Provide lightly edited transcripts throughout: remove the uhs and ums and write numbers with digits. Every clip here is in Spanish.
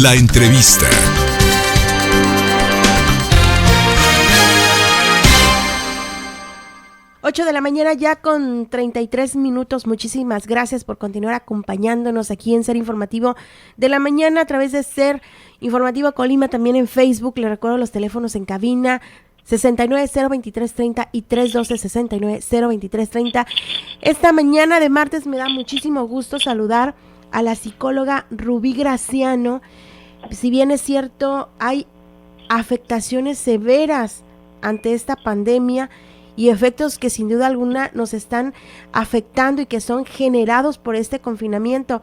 La entrevista. Ocho de la mañana ya con 33 minutos. Muchísimas gracias por continuar acompañándonos aquí en Ser Informativo de la Mañana a través de Ser Informativo Colima, también en Facebook. Les recuerdo los teléfonos en cabina 69-023-30 y 312-69-023-30. Esta mañana de martes me da muchísimo gusto saludar a la psicóloga Rubí Graciano. Si bien es cierto, hay afectaciones severas ante esta pandemia y efectos que sin duda alguna nos están afectando y que son generados por este confinamiento.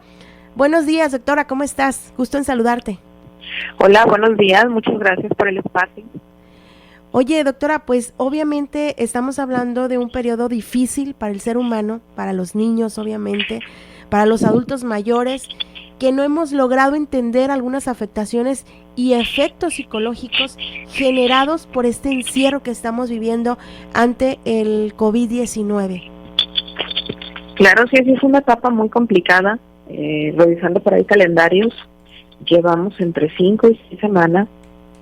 Buenos días, doctora, ¿cómo estás? Gusto en saludarte. Hola, buenos días, muchas gracias por el espacio. Oye, doctora, pues obviamente estamos hablando de un periodo difícil para el ser humano, para los niños, obviamente, para los adultos mayores, que no hemos logrado entender algunas afectaciones y efectos psicológicos generados por este encierro que estamos viviendo ante el COVID-19. Claro, sí, es una etapa muy complicada. Revisando por ahí calendarios, llevamos entre 5 y 6 semanas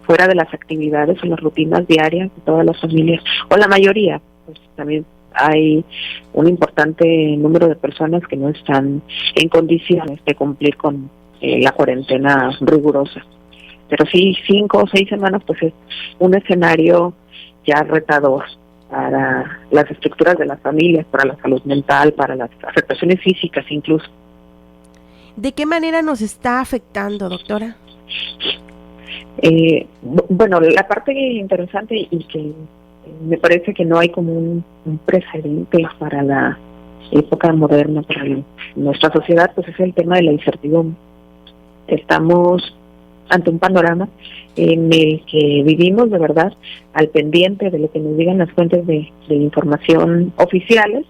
fuera de las actividades o las rutinas diarias de todas las familias, o la mayoría. Pues también hay un importante número de personas que no están en condiciones de cumplir con la cuarentena rigurosa. Pero sí, 5 o 6 semanas pues es un escenario ya retador para las estructuras de las familias, para la salud mental, para las afectaciones físicas incluso. ¿De qué manera nos está afectando, doctora? Bueno, la parte interesante y que me parece que no hay como un precedente para la época moderna, para nuestra sociedad, pues es el tema de la incertidumbre. Estamos ante un panorama en el que vivimos de verdad al pendiente de lo que nos digan las fuentes de información oficiales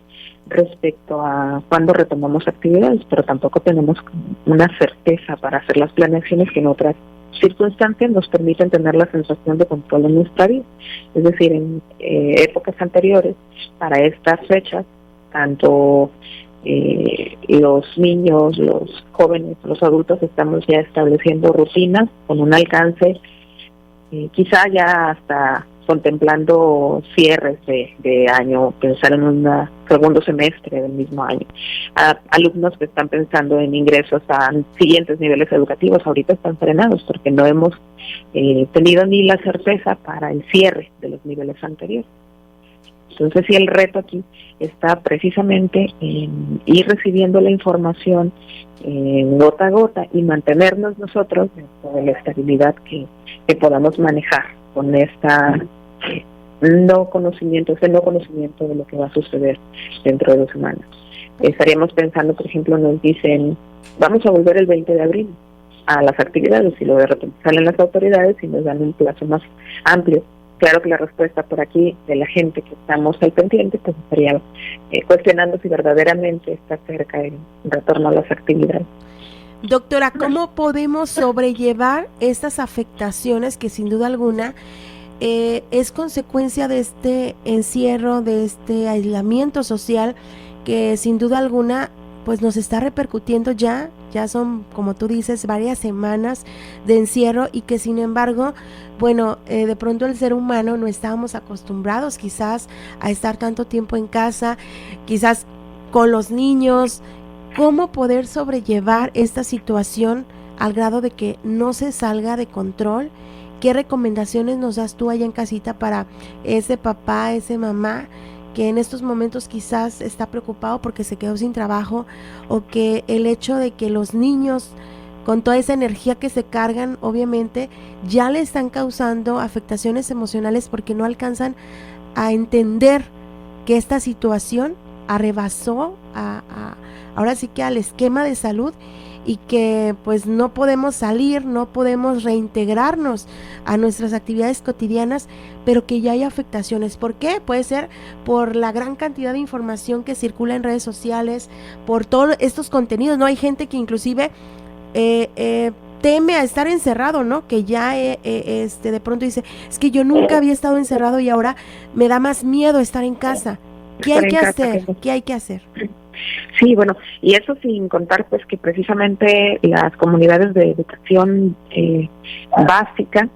respecto a cuándo retomamos actividades, pero tampoco tenemos una certeza para hacer las planeaciones que en otras circunstancias nos permiten tener la sensación de control en nuestra vida. Es decir, en épocas anteriores, para estas fechas, tanto los niños, los jóvenes, los adultos estamos ya estableciendo rutinas con un alcance, quizá ya hasta contemplando cierres de año, pensar en un segundo semestre del mismo año. Alumnos que están pensando en ingresos a siguientes niveles educativos, ahorita están frenados porque no hemos tenido ni la certeza para el cierre de los niveles anteriores. Entonces sí, el reto aquí está precisamente en ir recibiendo la información gota a gota y mantenernos nosotros dentro de la estabilidad que podamos manejar con esta ese no conocimiento de lo que va a suceder dentro de 2 semanas. Estaríamos pensando, por ejemplo, nos dicen, vamos a volver el 20 de abril a las actividades, y luego de repente salen las autoridades y nos dan un plazo más amplio. Claro que la respuesta por aquí de la gente que estamos al pendiente, pues estaría cuestionando si verdaderamente está cerca el retorno a las actividades. Doctora, ¿cómo podemos sobrellevar estas afectaciones que sin duda alguna es consecuencia de este encierro, de este aislamiento social que sin duda alguna pues nos está repercutiendo ya son, como tú dices, varias semanas de encierro y que sin embargo, bueno, de pronto el ser humano no estábamos acostumbrados quizás a estar tanto tiempo en casa, quizás con los niños? ¿Cómo poder sobrellevar esta situación al grado de que no se salga de control? ¿Qué recomendaciones nos das tú allá en casita para ese papá, ese mamá que en estos momentos quizás está preocupado porque se quedó sin trabajo, o que el hecho de que los niños con toda esa energía que se cargan, obviamente, ya le están causando afectaciones emocionales porque no alcanzan a entender que esta situación arrebasó ahora sí que al esquema de salud, y que pues no podemos salir, no podemos reintegrarnos a nuestras actividades cotidianas, pero que ya hay afectaciones? ¿Por qué? Puede ser por la gran cantidad de información que circula en redes sociales, por todos estos contenidos, ¿no? Hay gente que inclusive teme a estar encerrado, ¿no? Que ya de pronto dice, es que yo nunca había estado encerrado y ahora me da más miedo estar en casa. ¿Qué hay que hacer? ¿Qué hay que hacer? Sí, bueno, y eso sin contar pues que precisamente las comunidades de educación básica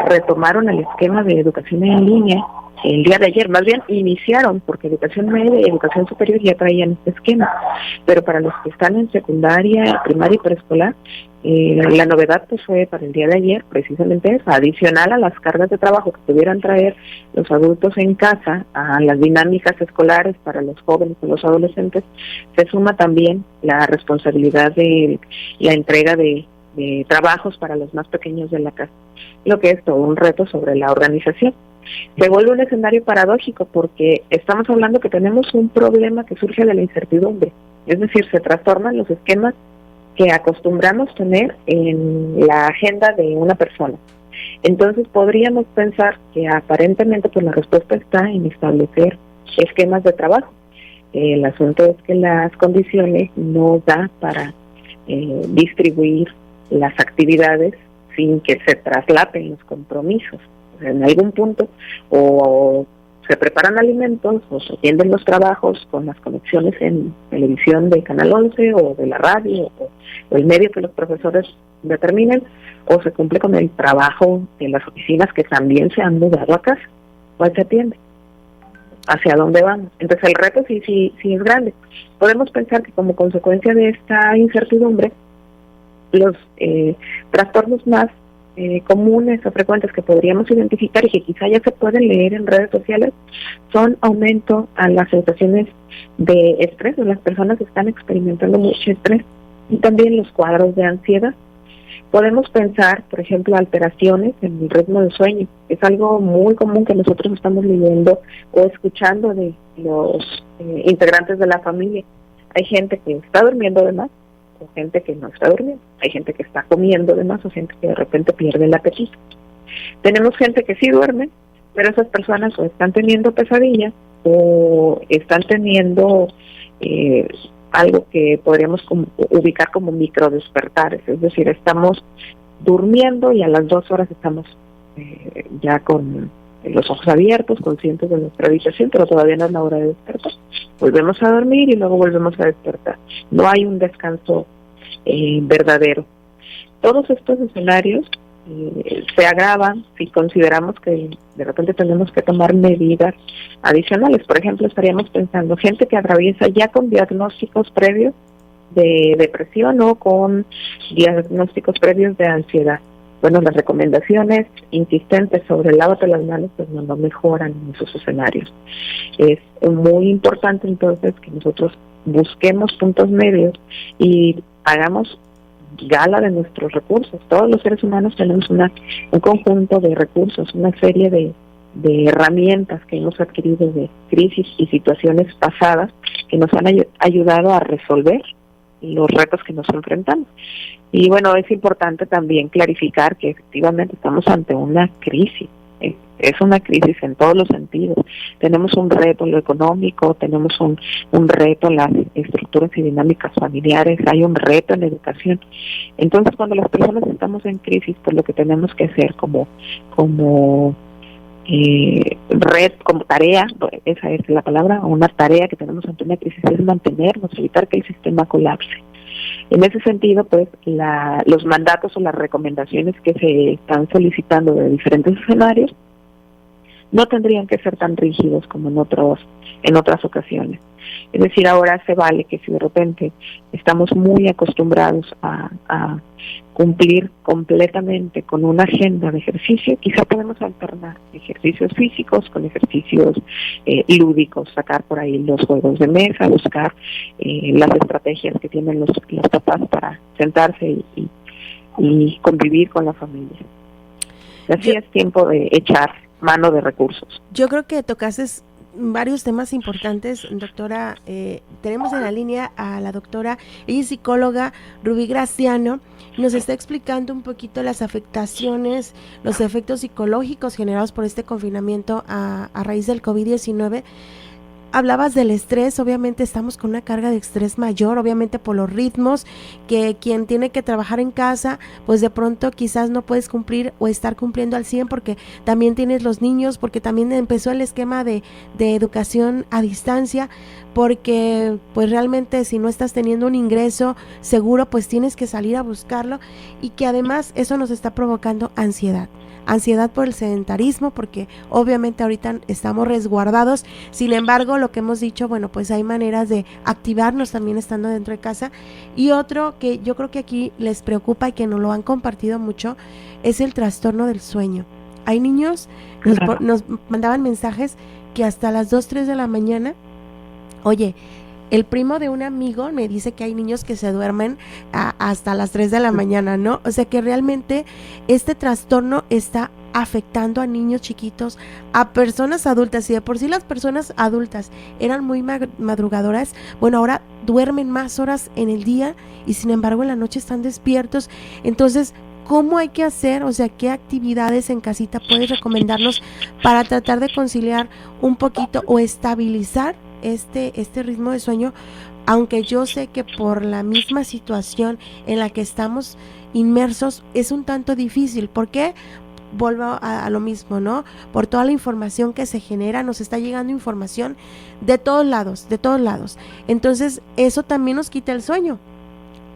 retomaron el esquema de educación en línea el día de ayer, más bien iniciaron, porque educación media y educación superior ya traían este esquema, pero para los que están en secundaria, primaria y preescolar, la novedad pues fue para el día de ayer precisamente eso, adicional a las cargas de trabajo que pudieran traer los adultos en casa, a las dinámicas escolares para los jóvenes y los adolescentes, se suma también la responsabilidad de la entrega de trabajos para los más pequeños de la casa, lo que es todo un reto sobre la organización. Se vuelve un escenario paradójico porque estamos hablando que tenemos un problema que surge de la incertidumbre, es decir, se trastornan los esquemas que acostumbramos tener en la agenda de una persona. Entonces podríamos pensar que aparentemente pues la respuesta está en establecer esquemas de trabajo. El asunto es que las condiciones no da para distribuir las actividades sin que se traslapen los compromisos. En algún punto o se preparan alimentos o se atienden los trabajos con las conexiones en televisión de Canal 11 o de la radio o el medio que los profesores determinen, o se cumple con el trabajo en las oficinas que también se han mudado a casa. ¿Cuál se atiende? ¿Hacia dónde vamos? Entonces el reto sí es grande. Podemos pensar que como consecuencia de esta incertidumbre, los trastornos más comunes o frecuentes que podríamos identificar y que quizá ya se pueden leer en redes sociales son aumento a las sensaciones de estrés, o las personas están experimentando mucho estrés, y también los cuadros de ansiedad. Podemos pensar, por ejemplo, alteraciones en el ritmo del sueño. Es algo muy común que nosotros estamos leyendo o escuchando de los integrantes de la familia. Hay gente que está durmiendo de más, o gente que no está durmiendo. Hay gente que está comiendo de más, o gente que de repente pierde el apetito. Tenemos gente que sí duerme, pero esas personas o están teniendo pesadillas o están teniendo algo que podríamos ubicar como microdespertares, es decir, estamos durmiendo y a las 2 horas estamos ya con los ojos abiertos, conscientes de nuestra habitación, pero todavía no es la hora de despertar. Volvemos a dormir y luego volvemos a despertar. No hay un descanso verdadero. Todos estos escenarios se agravan si consideramos que de repente tenemos que tomar medidas adicionales. Por ejemplo, estaríamos pensando gente que atraviesa ya con diagnósticos previos de depresión o con diagnósticos previos de ansiedad. Bueno, las recomendaciones insistentes sobre el lávate las manos pues no mejoran en esos escenarios. Es muy importante entonces que nosotros busquemos puntos medios y hagamos gala de nuestros recursos. Todos los seres humanos tenemos un conjunto de recursos, una serie de herramientas que hemos adquirido de crisis y situaciones pasadas que nos han ayudado a resolver los retos que nos enfrentamos. Y bueno, es importante también clarificar que efectivamente estamos ante una crisis. Es una crisis en todos los sentidos. Tenemos un reto en lo económico, tenemos un reto en las estructuras y dinámicas familiares, hay un reto en la educación. Entonces, cuando las personas estamos en crisis, pues lo que tenemos que hacer como tarea, esa es la palabra, una tarea que tenemos ante una crisis es mantenernos, evitar que el sistema colapse. En ese sentido, pues los mandatos o las recomendaciones que se están solicitando de diferentes escenarios no tendrían que ser tan rígidos como en otras ocasiones. Es decir, ahora se vale que si de repente estamos muy acostumbrados a cumplir completamente con una agenda de ejercicio, quizá podemos alternar ejercicios físicos con ejercicios lúdicos, sacar por ahí los juegos de mesa, buscar las estrategias que tienen los papás para sentarse y convivir con la familia. Así es tiempo de echar mano de recursos. Yo creo que tocaste varios temas importantes, doctora. Tenemos en la línea a la doctora, ella es psicóloga, Rubí Graciano, nos está explicando un poquito las afectaciones, los efectos psicológicos generados por este confinamiento a raíz del COVID-19. Hablabas del estrés, obviamente estamos con una carga de estrés mayor, obviamente por los ritmos, que quien tiene que trabajar en casa, pues de pronto quizás no puedes cumplir o estar cumpliendo al 100 porque también tienes los niños, porque también empezó el esquema de educación a distancia, porque pues realmente si no estás teniendo un ingreso seguro, pues tienes que salir a buscarlo, y que además eso nos está provocando ansiedad por el sedentarismo, porque obviamente ahorita estamos resguardados. Sin embargo, lo que hemos dicho, bueno, pues hay maneras de activarnos también estando dentro de casa. Y otro que yo creo que aquí les preocupa y que nos lo han compartido mucho es el trastorno del sueño. Hay niños, nos mandaban mensajes que hasta las 2, 3 de la mañana, oye, el primo de un amigo me dice que hay niños que se duermen hasta las 3 de la mañana, ¿no? O sea que realmente este trastorno está afectando a niños chiquitos, a personas adultas, y de por sí las personas adultas eran muy madrugadoras, bueno, ahora duermen más horas en el día y sin embargo en la noche están despiertos. Entonces, ¿cómo hay que hacer? O sea, ¿qué actividades en casita puedes recomendarnos para tratar de conciliar un poquito o estabilizar este ritmo de sueño? Aunque yo sé que por la misma situación en la que estamos inmersos es un tanto difícil. ¿Por qué? Vuelvo a lo mismo, ¿no? Por toda la información que se genera, nos está llegando información de todos lados, de todos lados. Entonces, eso también nos quita el sueño.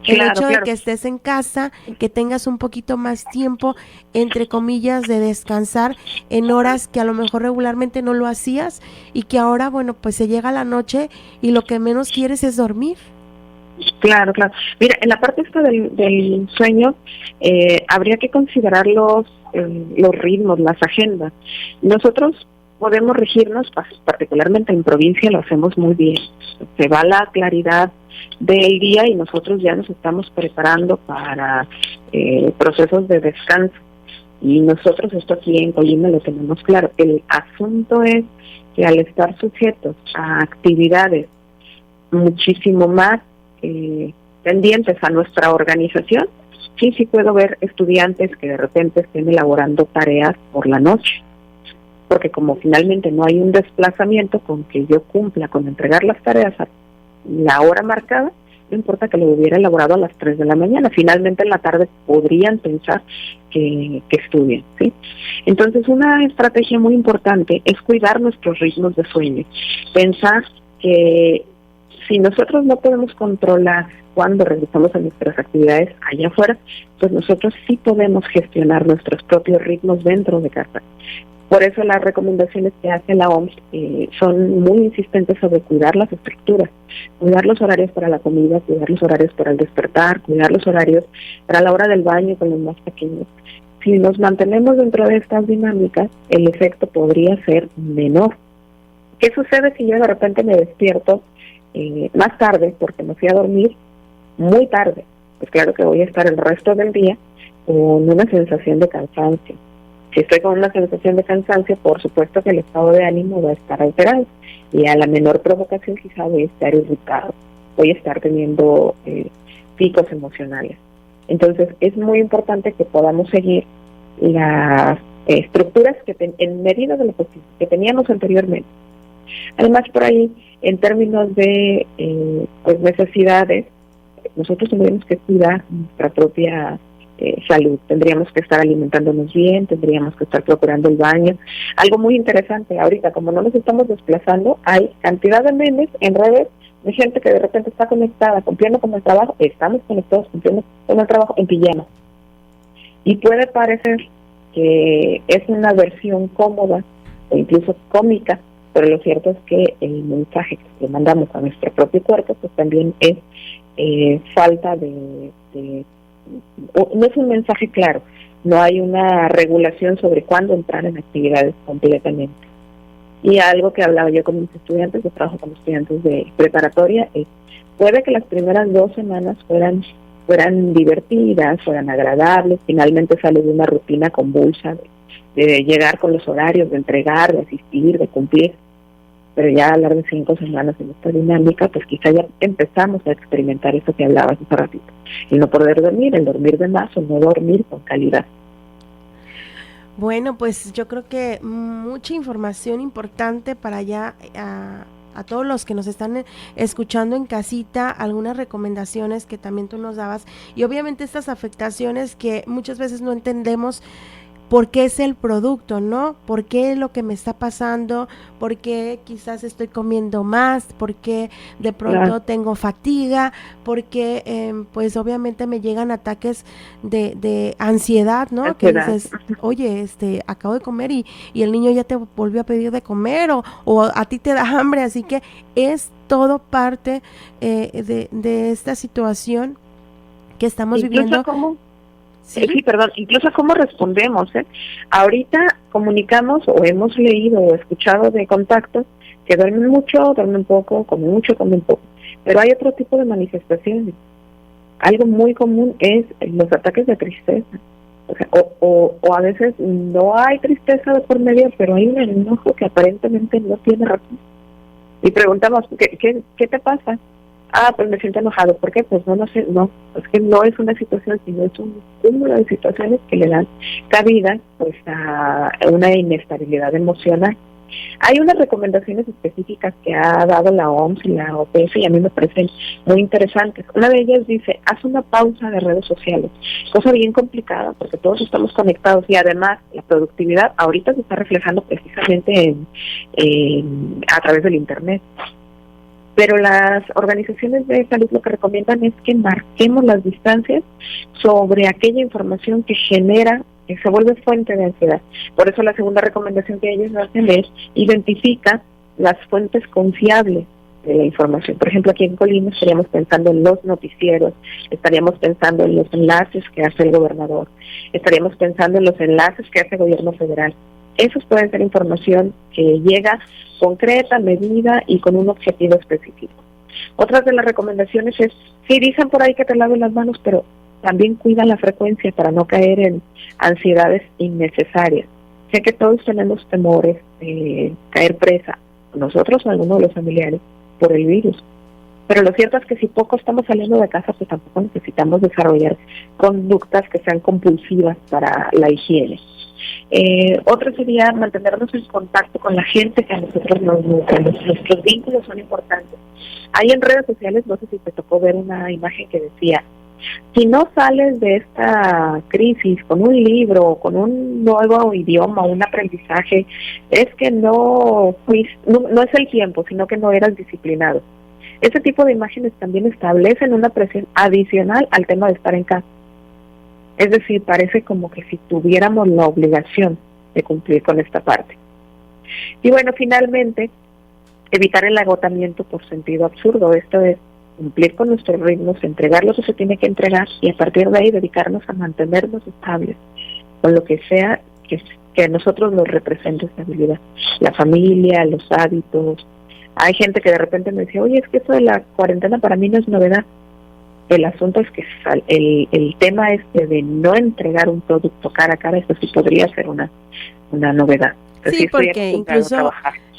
El hecho de que estés en casa, que tengas un poquito más tiempo, entre comillas, de descansar en horas que a lo mejor regularmente no lo hacías, y que ahora, bueno, pues se llega la noche y lo que menos quieres es dormir. Claro. Mira, en la parte esta del sueño, habría que considerar los ritmos, las agendas. Nosotros podemos regirnos, particularmente en provincia lo hacemos muy bien. Se va la claridad del día y nosotros ya nos estamos preparando para procesos de descanso. Y nosotros esto aquí en Colima lo tenemos claro. El asunto es que al estar sujetos a actividades muchísimo más pendientes a nuestra organización, sí puedo ver estudiantes que de repente estén elaborando tareas por la noche, porque como finalmente no hay un desplazamiento con que yo cumpla con entregar las tareas a la hora marcada, no importa que lo hubiera elaborado a las 3 de la mañana, finalmente en la tarde podrían pensar que estudien, ¿sí? Entonces una estrategia muy importante es cuidar nuestros ritmos de sueño, pensar que si nosotros no podemos controlar cuando regresamos a nuestras actividades allá afuera, pues nosotros sí podemos gestionar nuestros propios ritmos dentro de casa. Por eso las recomendaciones que hace la OMS son muy insistentes sobre cuidar las estructuras, cuidar los horarios para la comida, cuidar los horarios para el despertar, cuidar los horarios para la hora del baño con los más pequeños. Si nos mantenemos dentro de estas dinámicas, el efecto podría ser menor. ¿Qué sucede si yo de repente me despierto más tarde porque me fui a dormir muy tarde? Pues claro que voy a estar el resto del día con una sensación de cansancio. Si estoy con una sensación de cansancio, por supuesto que el estado de ánimo va a estar alterado y a la menor provocación quizá voy a estar irritado, voy a estar teniendo picos emocionales. Entonces es muy importante que podamos seguir las estructuras que en medida de lo posible que teníamos anteriormente. Además, por ahí, en términos de pues necesidades, nosotros tendríamos que cuidar nuestra propia salud, tendríamos que estar alimentándonos bien, tendríamos que estar procurando el baño. Algo muy interesante, ahorita como no nos estamos desplazando, hay cantidad de memes en redes de gente que de repente está conectada, cumpliendo con el trabajo, estamos conectados cumpliendo con el trabajo en pijama. Y puede parecer que es una versión cómoda o incluso cómica, pero lo cierto es que el mensaje que le mandamos a nuestro propio cuerpo pues también es falta de no es un mensaje claro, no hay una regulación sobre cuándo entrar en actividades completamente. Y algo que hablaba yo con mis estudiantes, yo trabajo con estudiantes de preparatoria, es puede que las primeras 2 semanas fueran divertidas, fueran agradables, finalmente sale de una rutina convulsa de llegar con los horarios, de entregar, de asistir, de cumplir, pero ya a hablar de 5 semanas en esta dinámica, pues quizá ya empezamos a experimentar eso que hablabas hace ratito, el no poder dormir, el dormir de más o no dormir con calidad. Bueno, pues yo creo que mucha información importante para ya a todos los que nos están escuchando en casita, algunas recomendaciones que también tú nos dabas, y obviamente estas afectaciones que muchas veces no entendemos por qué es el producto, ¿no? ¿Por qué es lo que me está pasando? ¿Por qué quizás estoy comiendo más? ¿Por qué de pronto tengo fatiga? ¿Por qué pues obviamente me llegan ataques de ansiedad, ¿no? Que dices, oye, acabo de comer y el niño ya te volvió a pedir de comer o a ti te da hambre, así que es todo parte de esta situación que estamos viviendo. Incluso cómo respondemos. Ahorita comunicamos o hemos leído o escuchado de contactos que duermen mucho, duermen poco, comen mucho, comen poco. Pero hay otro tipo de manifestaciones. Algo muy común es los ataques de tristeza. O sea, o a veces no hay tristeza de por medio, pero hay un enojo que aparentemente no tiene razón. Y preguntamos, ¿qué te pasa? Pues me siento enojado. ¿Por qué? Pues no sé, es que no es una situación, sino es un cúmulo de situaciones que le dan cabida pues a una inestabilidad emocional. Hay unas recomendaciones específicas que ha dado la OMS y la OPS y a mí me parecen muy interesantes. Una de ellas dice, haz una pausa de redes sociales, cosa bien complicada porque todos estamos conectados y además la productividad ahorita se está reflejando precisamente a través del Internet. Pero las organizaciones de salud lo que recomiendan es que marquemos las distancias sobre aquella información que se vuelve fuente de ansiedad. Por eso la segunda recomendación que ellos hacen es identifica las fuentes confiables de la información. Por ejemplo, aquí en Colima estaríamos pensando en los noticieros, estaríamos pensando en los enlaces que hace el gobernador, estaríamos pensando en los enlaces que hace el gobierno federal. Esos pueden ser información que llega concreta, medida y con un objetivo específico. Otras de las recomendaciones es, sí dicen por ahí que te laves las manos, pero también cuida la frecuencia para no caer en ansiedades innecesarias. Sé que todos tenemos temores de caer presa, nosotros o alguno de los familiares, por el virus. Pero lo cierto es que si poco estamos saliendo de casa, pues tampoco necesitamos desarrollar conductas que sean compulsivas para la higiene. Otro sería mantenernos en contacto con la gente que a nosotros nos nutre. Nuestros vínculos son importantes. Hay en redes sociales, no sé si te tocó ver una imagen que decía, si no sales de esta crisis con un libro, con un nuevo idioma, un aprendizaje, es que no es el tiempo, sino que no eras disciplinado. Ese tipo de imágenes también establecen una presión adicional al tema de estar en casa. Es decir, parece como que si tuviéramos la obligación de cumplir con esta parte. Y bueno, finalmente, evitar el agotamiento por sentido absurdo. Esto es cumplir con nuestros ritmos, entregar lo que se tiene que entregar y a partir de ahí dedicarnos a mantenernos estables con lo que sea que a nosotros nos represente estabilidad. La familia, los hábitos. Hay gente que de repente me dice, oye, es que eso de la cuarentena para mí no es novedad. El asunto es que el tema de no entregar un producto cara a cara, eso sí podría ser una novedad. Entonces, sí, porque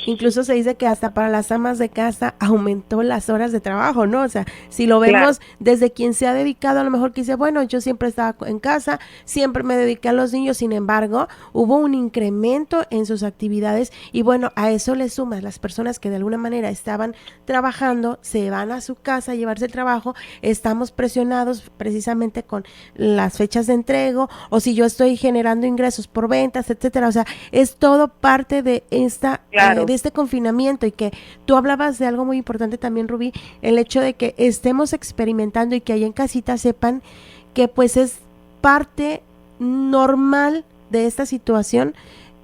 incluso se dice que hasta para las amas de casa aumentó las horas de trabajo, ¿no? O sea, si lo vemos desde quien se ha dedicado, a lo mejor que dice, bueno, yo siempre estaba en casa, siempre me dediqué a los niños, sin embargo, hubo un incremento en sus actividades y bueno, a eso le sumas las personas que de alguna manera estaban trabajando, se van a su casa a llevarse el trabajo, estamos presionados precisamente con las fechas de entrego o si yo estoy generando ingresos por ventas, etcétera, o sea, es todo parte de esta de este confinamiento y que tú hablabas de algo muy importante también, Rubí, el hecho de que estemos experimentando y que allá en casita sepan que pues es parte normal de esta situación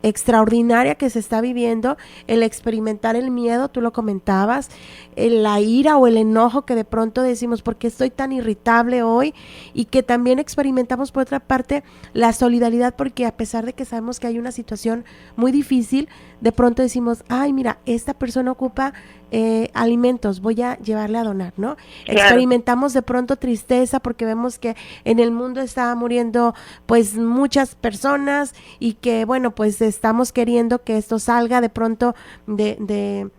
extraordinaria que se está viviendo, el experimentar el miedo, tú lo comentabas, la ira o el enojo que de pronto decimos, ¿por qué estoy tan irritable hoy? Y que también experimentamos por otra parte la solidaridad, porque a pesar de que sabemos que hay una situación muy difícil, de pronto decimos, ay, mira, esta persona ocupa alimentos, voy a llevarle a donar, ¿no? Experimentamos de pronto tristeza porque vemos que en el mundo está muriendo pues muchas personas y que bueno, pues estamos queriendo que esto salga de pronto de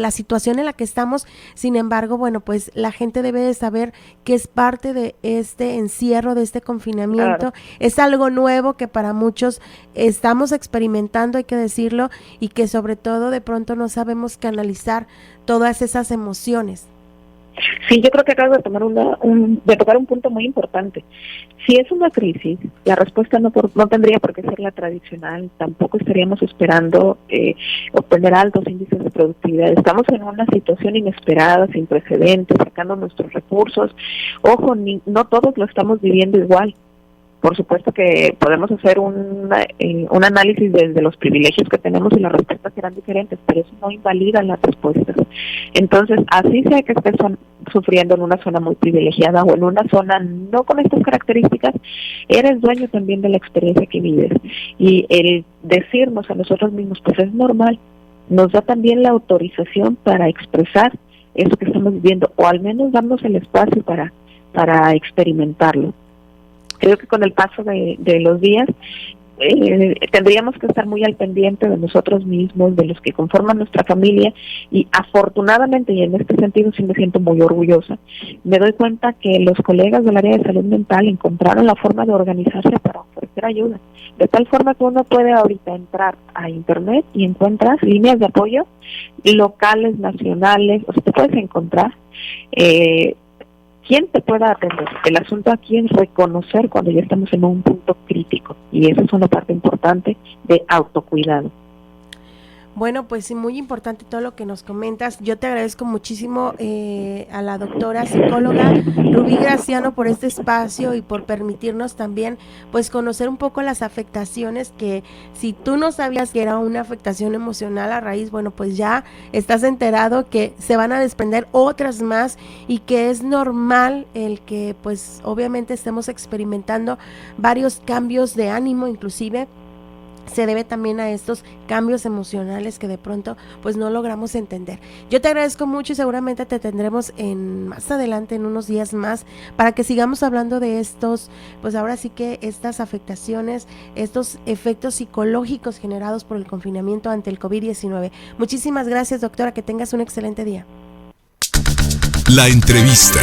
la situación en la que estamos. Sin embargo, bueno, pues la gente debe de saber que es parte de este encierro, de este confinamiento, es algo nuevo que para muchos estamos experimentando, hay que decirlo, y que sobre todo de pronto no sabemos canalizar todas esas emociones. Sí, yo creo que acabas de tomar de tocar un punto muy importante. Si es una crisis, la respuesta no tendría por qué ser la tradicional, tampoco estaríamos esperando obtener altos índices de productividad. Estamos en una situación inesperada, sin precedentes, sacando nuestros recursos. Ojo, no todos lo estamos viviendo igual. Por supuesto que podemos hacer un análisis desde los privilegios que tenemos y las respuestas serán diferentes, pero eso no invalida las respuestas. Entonces, así sea que estés sufriendo en una zona muy privilegiada o en una zona no con estas características, eres dueño también de la experiencia que vives. Y el decirnos a nosotros mismos, pues es normal, nos da también la autorización para expresar eso que estamos viviendo, o al menos darnos el espacio para experimentarlo. Creo que con el paso de los días tendríamos que estar muy al pendiente de nosotros mismos, de los que conforman nuestra familia, y afortunadamente, y en este sentido sí me siento muy orgullosa, me doy cuenta que los colegas del área de salud mental encontraron la forma de organizarse para ofrecer ayuda, de tal forma que uno puede ahorita entrar a internet y encuentras líneas de apoyo locales, nacionales, o sea, te puedes encontrar ¿quién te pueda atender? El asunto aquí es reconocer cuando ya estamos en un punto crítico, y esa es una parte importante de autocuidado. Bueno, pues sí, muy importante todo lo que nos comentas. Yo te agradezco muchísimo a la doctora psicóloga Rubí Graciano por este espacio y por permitirnos también pues conocer un poco las afectaciones que si tú no sabías que era una afectación emocional a raíz, bueno, pues ya estás enterado que se van a desprender otras más y que es normal el que pues obviamente estemos experimentando varios cambios de ánimo, inclusive se debe también a estos cambios emocionales que de pronto pues no logramos entender. Yo te agradezco mucho y seguramente te tendremos más adelante, en unos días más, para que sigamos hablando de estos, pues ahora sí que estas afectaciones, estos efectos psicológicos generados por el confinamiento ante el COVID-19. Muchísimas gracias, doctora, que tengas un excelente día. La entrevista.